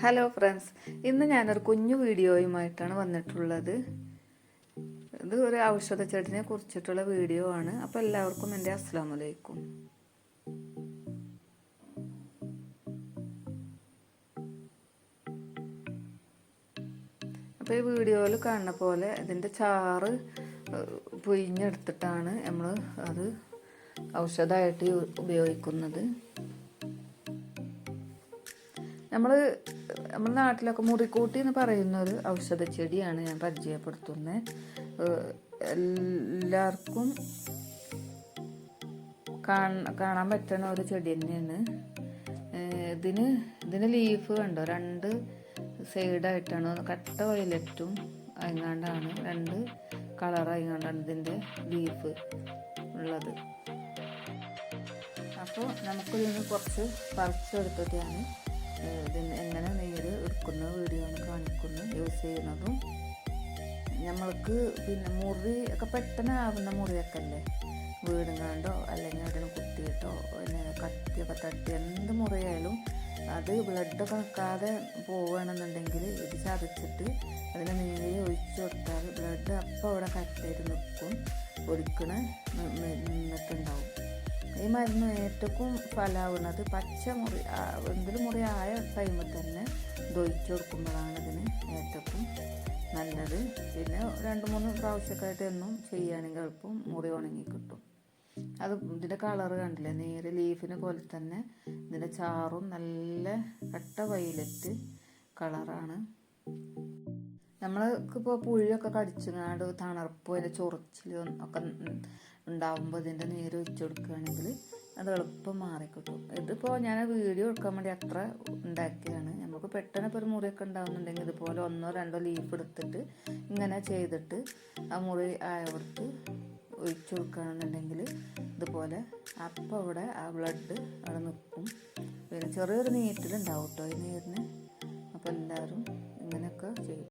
Hello friends, ഇന്ന് ഞാനൊരു കുഞ്ഞു വീഡിയോയുമായിട്ടാണ് വന്നിട്ടുള്ളത്. ഇത് ഒരു ഔഷധ ചെടിനെ കുറിച്ചിട്ടുള്ള വീഡിയോ ആണ്. അപ്പോൾ എല്ലാവർക്കും എൻ്റെ അസ്സലാമു അലൈക്കും. അപ്പോൾ ഈ വീഡിയോയിൽ കാണുന്ന പോലെ ഇതിൻ്റെ ചാറ് പൊയിഞ്ഞെടുത്തിട്ടാണ് നമ്മൾ അത് ഔഷധമായിട്ട് ഉപയോഗിക്കുന്നത്. നമ്മുടെ നാട്ടിലൊക്കെ മുറിക്കൂട്ടി എന്ന് പറയുന്ന ഒരു ഔഷധ ചെടിയാണ് ഞാൻ പരിചയപ്പെടുത്തുന്നത്. എല്ലാവർക്കും കാണാൻ പറ്റുന്ന ഒരു ചെടി തന്നെയാണ്. ഇതിന് ലീഫ് കണ്ടോ, രണ്ട് സൈഡായിട്ടാണ്, കട്ട വയലറ്റും അയങ്ങാണ്ടാണ്, രണ്ട് കളർ അയങ്ങാണ്ടാണ് ഇതിൻ്റെ ലീഫ് ഉള്ളത്. അപ്പോൾ നമുക്കിതിന് കുറച്ച് പറിച്ചെടുത്തിട്ടാണ് ഇതിന് എങ്ങനെ നീര് എടുക്കുന്ന വീഡിയോ ആണ് കാണിക്കുന്നത്. യൂസ് ചെയ്യുന്നതും നമ്മൾക്ക് പിന്നെ മുറി ഒക്കെ പെട്ടെന്ന് ആവുന്ന മുറിയൊക്കെ അല്ലേ, വീടുങ്ങാണ്ടോ അല്ലെങ്കിൽ അതിന് കുത്തിയിട്ടോ പിന്നെ കത്തിയൊക്കെ തട്ടി എന്ത് മുറിയായാലും അത് ബ്ലഡൊക്കെ നിൽക്കാതെ പോവുകയാണെന്നുണ്ടെങ്കിൽ ഇത് ചതച്ചിട്ട് അതിന് നീര് ഒഴിച്ചു കൊടുത്താൽ ബ്ലഡ് അപ്പോൾ അവിടെ കട്ടായിട്ട് നിൽക്കും, ഒലിക്കണ നിന്നിട്ടുണ്ടാവും. ഈ മരുന്ന് ഏറ്റവും ഫലമാവുന്നത് പച്ച മുറി എന്തൊരു മുറി ആയ ടൈമിൽ തന്നെ ദൊഴിച്ചു കൊടുക്കുമ്പോഴാണ് ഇതിന് ഏറ്റവും നല്ലത്. പിന്നെ 2-3 പ്രാവശ്യമൊക്കെയായിട്ട് എന്നും ചെയ്യുകയാണെങ്കിൽ എളുപ്പം മുറി ഉണങ്ങി കിട്ടും. അത് ഇതിൻ്റെ കളറ് കണ്ടില്ലേ, നേരെ ലീഫിനെ പോലെ തന്നെ ഇതിൻ്റെ ചാറും നല്ല കട്ട വയലറ്റ് കളറാണ്. നമ്മൾക്കിപ്പോൾ പുഴിയൊക്കെ കടിച്ചുങ്ങാണ്ട് തണുപ്പ് അതിൻ്റെ ചൊറിച്ചിലും ഒക്കെ ഉണ്ടാവുമ്പോൾ ഇതിൻ്റെ നീര് ഒഴിച്ചു കൊടുക്കുകയാണെങ്കിൽ അത് എളുപ്പം മാറിക്കിട്ടും. ഇതിപ്പോൾ ഞാൻ വീഡിയോ എടുക്കാൻ വേണ്ടി അത്ര ഉണ്ടാക്കിയതാണ്. നമുക്ക് പെട്ടെന്ന് ഇപ്പോൾ ഒരു മുറിയൊക്കെ ഉണ്ടാകുന്നുണ്ടെങ്കിൽ ഇതുപോലെ 1-2 ലീഫ് എടുത്തിട്ട് ഇങ്ങനെ ചെയ്തിട്ട് ആ മുറി ആയവർക്ക് ഒഴിച്ചു കൊടുക്കുകയാണെന്നുണ്ടെങ്കിൽ ഇതുപോലെ അപ്പോൾ അവിടെ ആ ബ്ലഡ് അവിടെ നിൽക്കും. പിന്നെ ചെറിയൊരു നീറ്റിലുണ്ടാവും കേട്ടോ ഈ നീരിന്. അപ്പോൾ എല്ലാവരും ഇങ്ങനെയൊക്കെ ചെയ്യും.